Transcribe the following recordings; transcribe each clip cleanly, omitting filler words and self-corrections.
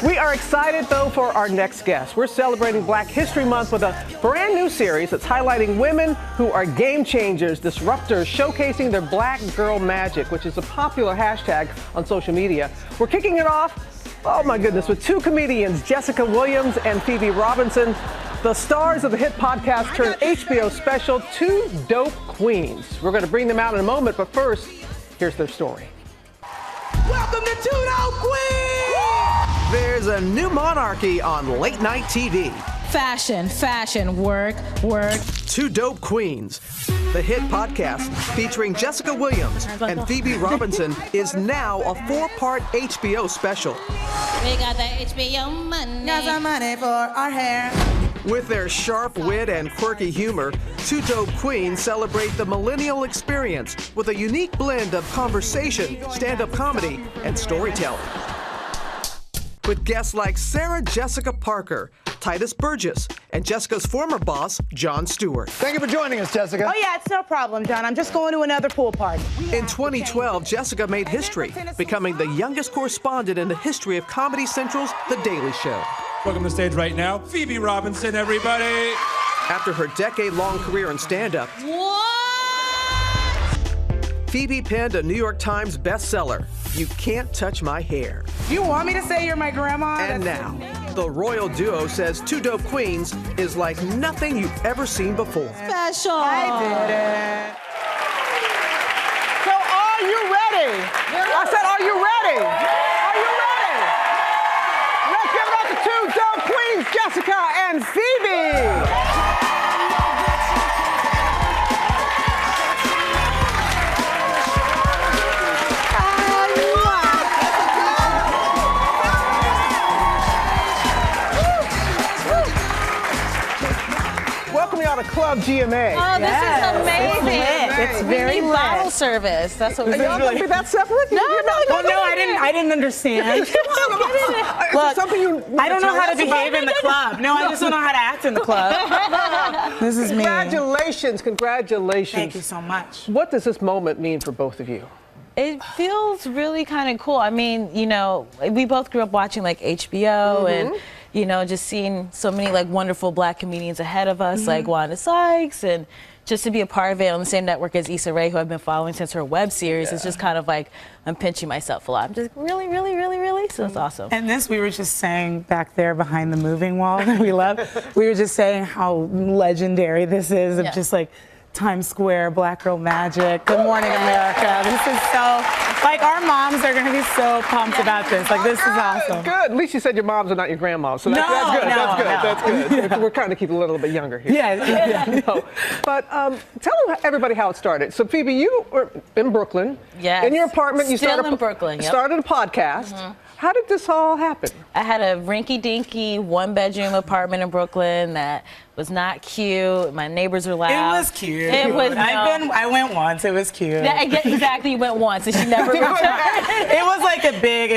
We are excited, though, for our next guest. We're celebrating Black History Month with a brand new series that's highlighting women who are game changers, disruptors, showcasing their black girl magic, which is a popular hashtag on social media. We're kicking it off, oh my goodness, with two comedians, Jessica Williams and Phoebe Robinson, the stars of the hit podcast-turned-HBO special, Two Dope Queens. We're going to bring them out in a moment, but first, here's their story. Welcome to Two Dope Queens! There's a new monarchy on late night TV. Fashion, work. Two Dope Queens. The hit podcast featuring Jessica Williams and Phoebe Robinson is now a 4-part HBO special. We got that HBO money. Got some money for our hair. With their sharp wit and quirky humor, Two Dope Queens celebrate the millennial experience with a unique blend of conversation, stand-up comedy, and storytelling. With guests like Sarah Jessica Parker, Titus Burgess, and Jessica's former boss, Jon Stewart. Thank you for joining us, Jessica. Oh yeah, it's no problem, John. I'm just going to another pool party. In 2012, Jessica made history, becoming the youngest correspondent in the history of Comedy Central's The Daily Show. Welcome to the stage right now, Phoebe Robinson, everybody. After her decade-long career in stand-up, Phoebe penned a New York Times bestseller, You Can't Touch My Hair. You want me to say you're my grandma? And now, the royal duo says Two Dope Queens is like nothing you've ever seen before. Special. I did it. So are you ready? I said, are you ready? Are you ready? Let's give it up to Two Dope Queens, Jessica and Phoebe. Out of Club GMA. Oh, this is amazing. It's very lit. bottle service. That's what we Y'all gonna be that separate? No, I didn't understand. Look, something you I don't know how to behave in the club. No, I just don't know how to act in the club. This is me. Congratulations. Thank you so much. What does this moment mean for both of you? It feels really kind of cool. I mean, you know, we both grew up watching like HBO and, you know, just seeing so many like wonderful black comedians ahead of us, like Wanda Sykes, and just to be a part of it on the same network as Issa Rae, who I've been following since her web series, it's just kind of like I'm pinching myself a lot. I'm just really, so it's awesome. And this, we were just saying back there behind the moving wall that we love, we were just saying how legendary this is of just like Times Square, Black Girl Magic, Good Morning America. This is so, like, our moms are going to be so pumped about this. Like, this is awesome. Good. At least you said your moms are not your grandmoms. So that's good. We're trying to keep it a little bit younger here. Yeah. No. But tell everybody how it started. So, Phoebe, you were in Brooklyn. Yes. In your apartment. You Still in Brooklyn, yep. Started a podcast. How did this all happen? I had a rinky-dinky one-bedroom apartment in Brooklyn that was not cute. My neighbors were loud. It was cute. It was. I went once. It was cute. Yeah, exactly. You went once, and she never returned. It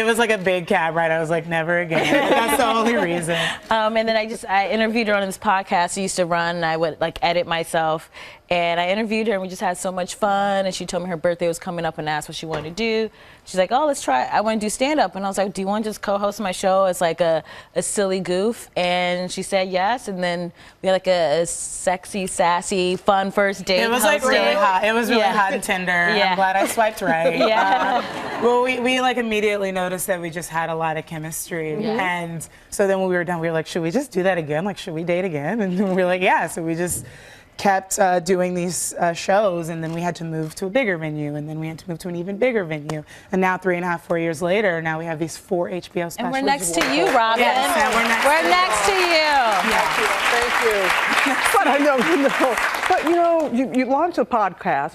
was like a big cab ride. I was like, never again. That's the only reason. And then I interviewed her on this podcast I used to run, and I would like edit myself. And I interviewed her, and we just had so much fun. And she told me her birthday was coming up and asked what she wanted to do. She's like, oh, let's try it. I want to do stand-up. And I was like, do you want to just co-host my show as like a silly goof? And she said yes. And then we had like a sexy, sassy, fun first date. It was like really hot. It was really hot and tender. Yeah. I'm glad I swiped right. Yeah. Well, we like immediately noticed that we just had a lot of chemistry. And so then when we were done, we were like, should we just do that again? Like, should we date again? And we were like, yeah. So we just kept doing these shows, and then we had to move to a bigger venue, and then we had to move to an even bigger venue. And now 3.5, 4 years later, now we have these 4 HBO specials. And we're next to you, Robin. Yes, and we're next to you. Thank you. But you know, you launched a podcast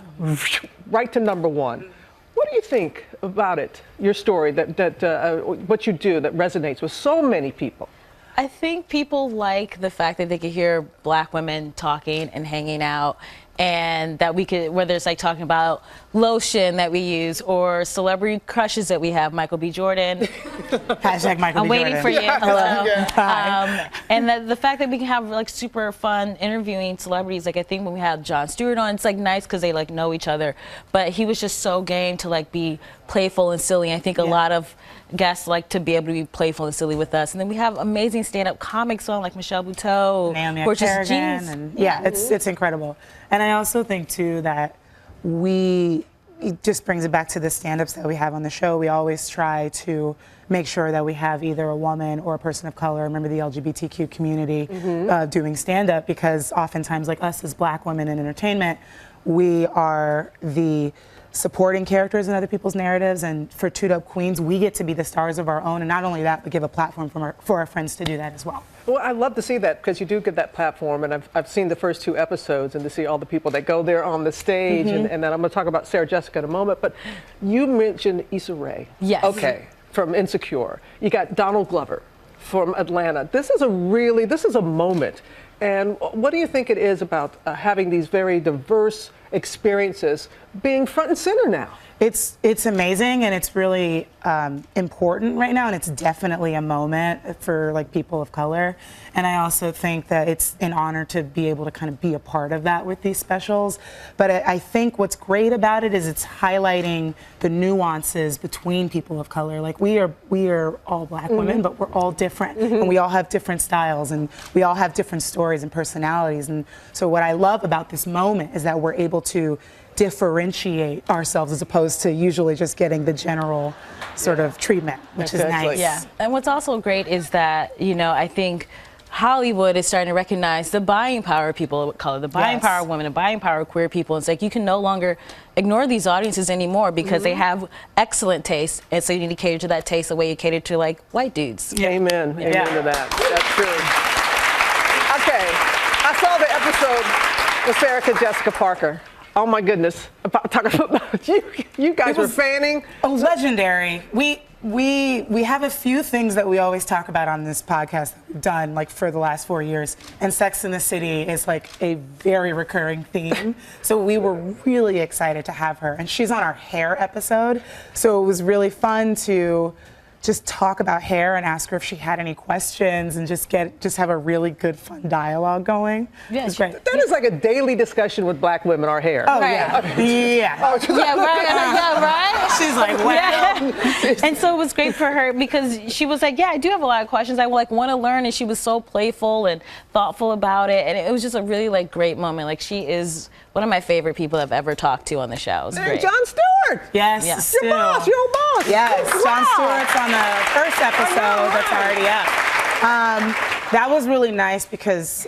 right to #1. What do you think about it, your story, what you do that resonates with so many people? I think people like the fact that they could hear black women talking and hanging out and that we could, whether it's like talking about lotion that we use or celebrity crushes that we have, Michael B. Jordan. Hashtag Michael I'm B. waiting Jordan. for you. Hello. Hi. And the fact that we can have like super fun interviewing celebrities, like I think when we had Jon Stewart on, it's like nice because they like know each other. But he was just so game to like be playful and silly. I think a lot of guests like to be able to be playful and silly with us. And then we have amazing stand-up comics on, like Michelle Buteau, Naomi who are just Kerrigan, genius. and it's incredible. And I also think too that it just brings it back to the stand-ups that we have on the show. We always try to make sure that we have either a woman or a person of color, remember the LGBTQ community, doing stand-up, because oftentimes, like us as black women in entertainment, we are the supporting characters in other people's narratives, and for Two Dope Queens, we get to be the stars of our own, and not only that, but give a platform for our friends to do that as well. Well, I love to see that because you do get that platform, and I've seen the first 2 episodes, and to see all the people that go there on the stage, and then I'm going to talk about Sarah Jessica in a moment, but you mentioned Issa Rae. Yes. Okay, from Insecure. You got Donald Glover from Atlanta. This is a moment. And what do you think it is about having these very diverse experiences being front and center now? It's amazing, and it's really important right now, and it's definitely a moment for like people of color. And I also think that it's an honor to be able to kind of be a part of that with these specials. But I think what's great about it is it's highlighting the nuances between people of color. Like we are all black women, but we're all different, and we all have different styles, and we all have different stories and personalities. And so what I love about this moment is that we're able to differentiate ourselves as opposed to usually just getting the general sort of treatment, which is nice. Yeah, and what's also great is that, you know, I think Hollywood is starting to recognize the buying power of people of color, the buying power of women, the buying power of queer people. It's like you can no longer ignore these audiences anymore because they have excellent taste, and so you need to cater to that taste the way you cater to like white dudes. Amen. Amen to that. That's true. Okay, I saw the episode with Sarah Jessica Parker. Oh my goodness! Talking about you guys were fanning. Oh, legendary. We have a few things that we always talk about on this podcast that we've done like for the last 4 years, and Sex and the City is like a very recurring theme. So we were really excited to have her, and she's on our hair episode. So it was really fun to just talk about hair and ask her if she had any questions, and just have a really good fun dialogue going. Yeah, it's great. That is like a daily discussion with black women, our hair. Oh, Right. yeah. Oh, Yeah, right. Yeah, right. She's like, wow. Yeah. And so it was great for her because she was like, yeah, I do have a lot of questions. I like want to learn, and she was so playful and thoughtful about it, and it was just a really like great moment. Like she is one of my favorite people I've ever talked to on the show. It was great. Jon Stewart. Yes, Yeah. Stu. Your boss. Yes, Jon Wow. Stewart's on the first episode that's already up. That was really nice because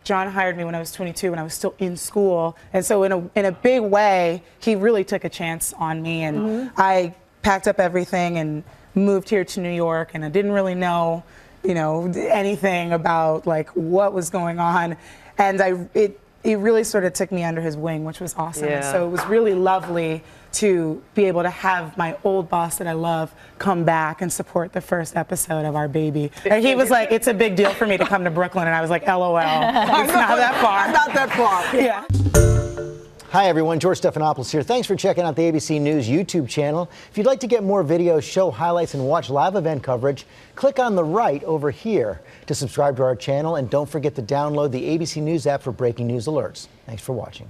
John hired me when I was 22 and I was still in school, and so in a big way, he really took a chance on me, and I packed up everything and moved here to New York, and I didn't really know, anything about like what was going on, and he really sort of took me under his wing, which was awesome. Yeah. And so it was really lovely to be able to have my old boss that I love come back and support the first episode of our baby. And he was like, it's a big deal for me to come to Brooklyn. And I was like, LOL, it's not that far. Not that far. Yeah. Hi everyone, George Stephanopoulos here. Thanks for checking out the ABC News YouTube channel. If you'd like to get more videos, show highlights, and watch live event coverage, click on the right over here to subscribe to our channel, and don't forget to download the ABC News app for breaking news alerts. Thanks for watching.